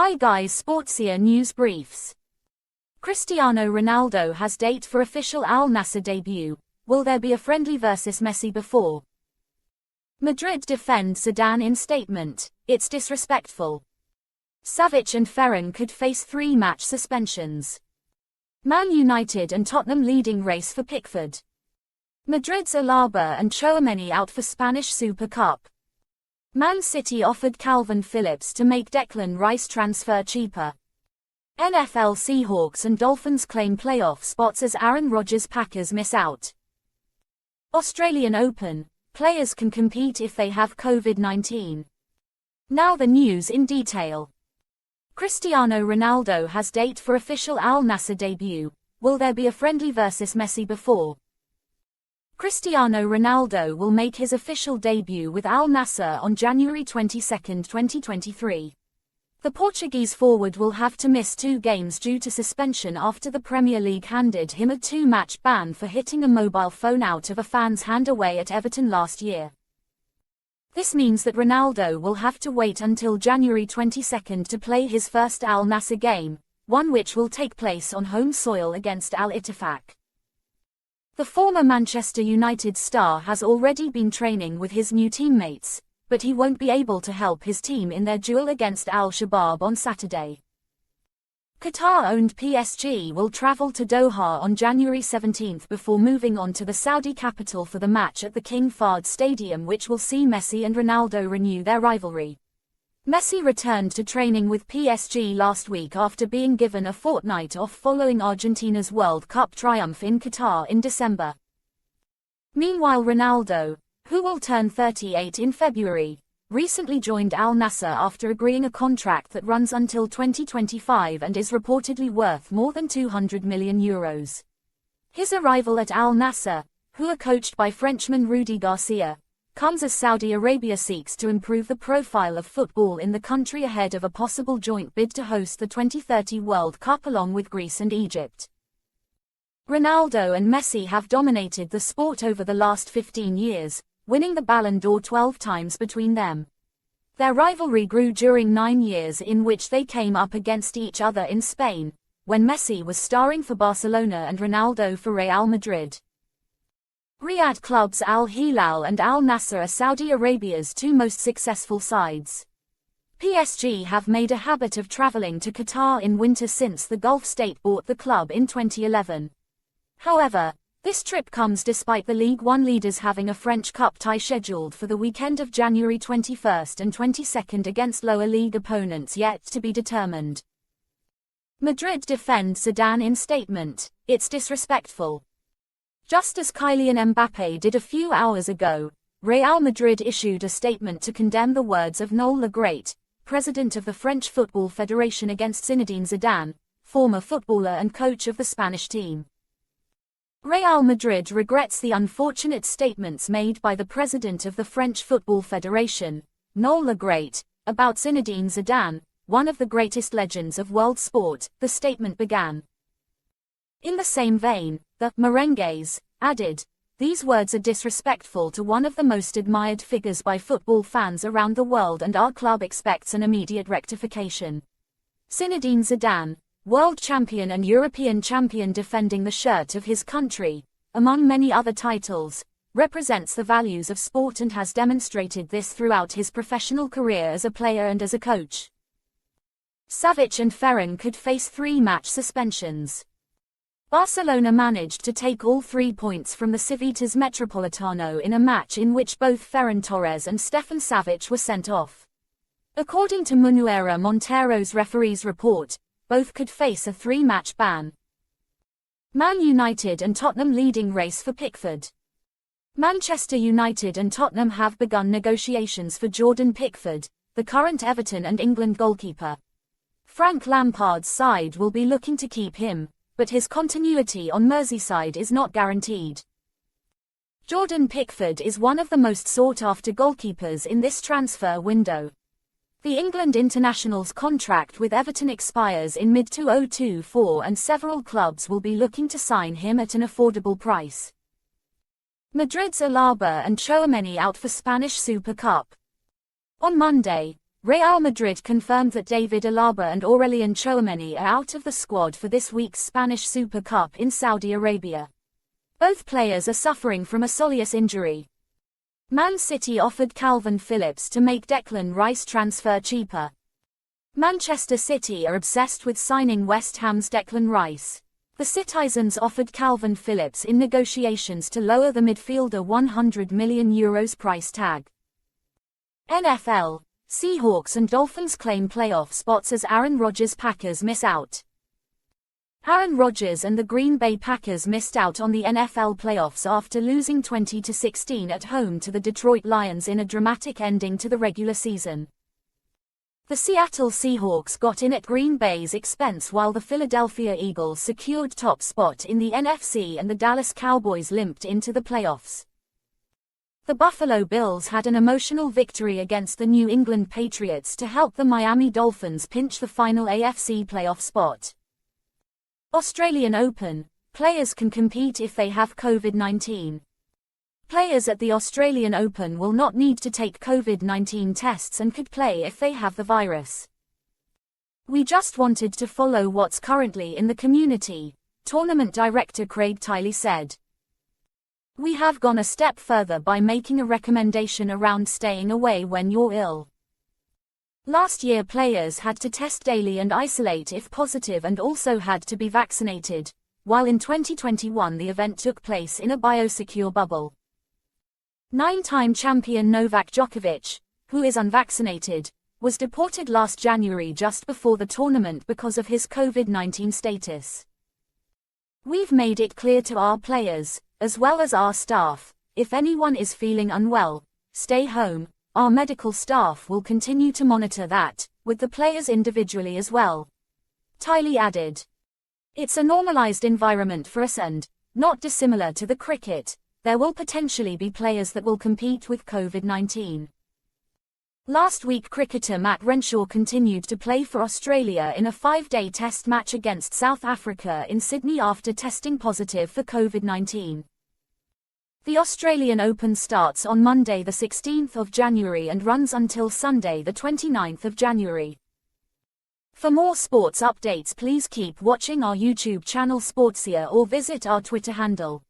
Hi guys, Sportsia News Briefs. Cristiano Ronaldo has date for official Al Nassr debut. Will there be a friendly versus Messi before? Madrid defend Zidane in statement, it's disrespectful. Savic and Ferran could face 3-match suspensions. Man United and Tottenham leading race for Pickford. Madrid's Alaba and Tchouameni out for Spanish Super Cup. Man City offered Kalvin Phillips to make Declan Rice transfer cheaper. NFL Seahawks and Dolphins claim playoff spots as Aaron Rodgers Packers miss out. Australian Open, players can compete if they have COVID-19. Now the news in detail. Cristiano Ronaldo has date for official Al Nassr debut. Will there be a friendly versus Messi before? Cristiano Ronaldo will make his official debut with Al Nassr on January 22, 2023. The Portuguese forward will have to miss 2 games due to suspension after the Premier League handed him a 2-match ban for hitting a mobile phone out of a fan's hand away at Everton last year. This means that Ronaldo will have to wait until January 22 to play his first Al Nassr game, one which will take place on home soil against Al Ittifaq. The former Manchester United star has already been training with his new teammates, but he won't be able to help his team in their duel against Al-Shabaab on Saturday. Qatar-owned PSG will travel to Doha on January 17 before moving on to the Saudi capital for the match at the King Fahd Stadium, which will see Messi and Ronaldo renew their rivalry. Messi returned to training with PSG last week after being given a fortnight off following Argentina's World Cup triumph in Qatar in December. Meanwhile, Ronaldo, who will turn 38 in February, recently joined Al Nassr after agreeing a contract that runs until 2025 and is reportedly worth more than €200 million. His arrival at Al Nassr, who are coached by Frenchman Rudy Garcia, comes as Saudi Arabia seeks to improve the profile of football in the country ahead of a possible joint bid to host the 2030 World Cup along with Greece and Egypt. Ronaldo and Messi have dominated the sport over the last 15 years, winning the Ballon d'Or 12 times between them. Their rivalry grew during 9 years in which they came up against each other in Spain, when Messi was starring for Barcelona and Ronaldo for Real Madrid. Riyadh clubs Al Hilal and Al Nassr are Saudi Arabia's 2 most successful sides. PSG have made a habit of traveling to Qatar in winter since the Gulf state bought the club in 2011. However, this trip comes despite the League One leaders having a French Cup tie scheduled for the weekend of January 21 and 22 against lower league opponents yet to be determined. Madrid defend Zidane in statement, it's disrespectful. Just as Kylian Mbappé did a few hours ago, Real Madrid issued a statement to condemn the words of Noël Le Graët, president of the French Football Federation, against Zinedine Zidane, former footballer and coach of the Spanish team. Real Madrid regrets the unfortunate statements made by the president of the French Football Federation, Noël Le Graët, about Zinedine Zidane, one of the greatest legends of world sport, the statement began. In the same vein, the Merengues added, "These words are disrespectful to one of the most admired figures by football fans around the world, and our club expects an immediate rectification." Zinedine Zidane, world champion and European champion defending the shirt of his country, among many other titles, represents the values of sport and has demonstrated this throughout his professional career as a player and as a coach. Savic and Ferran could face 3-match suspensions. Barcelona managed to take all 3 points from the Civitas Metropolitano in a match in which both Ferran Torres and Stefan Savic were sent off. According to Manuel Montero's referee's report, both could face a 3-match ban. Man United and Tottenham leading race for Pickford. Manchester United and Tottenham have begun negotiations for Jordan Pickford, the current Everton and England goalkeeper. Frank Lampard's side will be looking to keep him, but his continuity on Merseyside is not guaranteed. Jordan Pickford is one of the most sought-after goalkeepers in this transfer window. The England international's contract with Everton expires in mid-2024 and several clubs will be looking to sign him at an affordable price. Madrid's Alaba and Tchouameni out for Spanish Super Cup. On Monday, Real Madrid confirmed that David Alaba and Tchouameni are out of the squad for this week's Spanish Super Cup in Saudi Arabia. Both players are suffering from a soleus injury. Man City offered Kalvin Phillips to make Declan Rice transfer cheaper. Manchester City are obsessed with signing West Ham's Declan Rice. The Citizens offered Kalvin Phillips in negotiations to lower the midfielder €100 million price tag. NFL, Seahawks and Dolphins claim playoff spots as Aaron Rodgers Packers miss out. Aaron Rodgers and the Green Bay Packers missed out on the NFL playoffs after losing 20-16 at home to the Detroit Lions in a dramatic ending to the regular season. The Seattle Seahawks got in at Green Bay's expense while the Philadelphia Eagles secured top spot in the NFC and the Dallas Cowboys limped into the playoffs. The Buffalo Bills had an emotional victory against the New England Patriots to help the Miami Dolphins pinch the final AFC playoff spot. Australian Open, players can compete if they have COVID-19. Players at the Australian Open will not need to take COVID-19 tests and could play if they have the virus. We just wanted to follow what's currently in the community, tournament director Craig Tiley said. We have gone a step further by making a recommendation around staying away when you're ill. Last year players had to test daily and isolate if positive and also had to be vaccinated, while in 2021 the event took place in a biosecure bubble. 9-time champion Novak Djokovic, who is unvaccinated, was deported last January just before the tournament because of his COVID-19 status. We've made it clear to our players, as well as our staff, if anyone is feeling unwell, stay home. Our medical staff will continue to monitor that, with the players individually as well. Tiley added. It's a normalized environment for us and, not dissimilar to the cricket, there will potentially be players that will compete with COVID-19. Last week cricketer Matt Renshaw continued to play for Australia in a 5-day test match against South Africa in Sydney after testing positive for COVID-19. The Australian Open starts on Monday the 16th of January and runs until Sunday the 29th of January. For more sports updates please keep watching our YouTube channel Sportsia or visit our Twitter handle.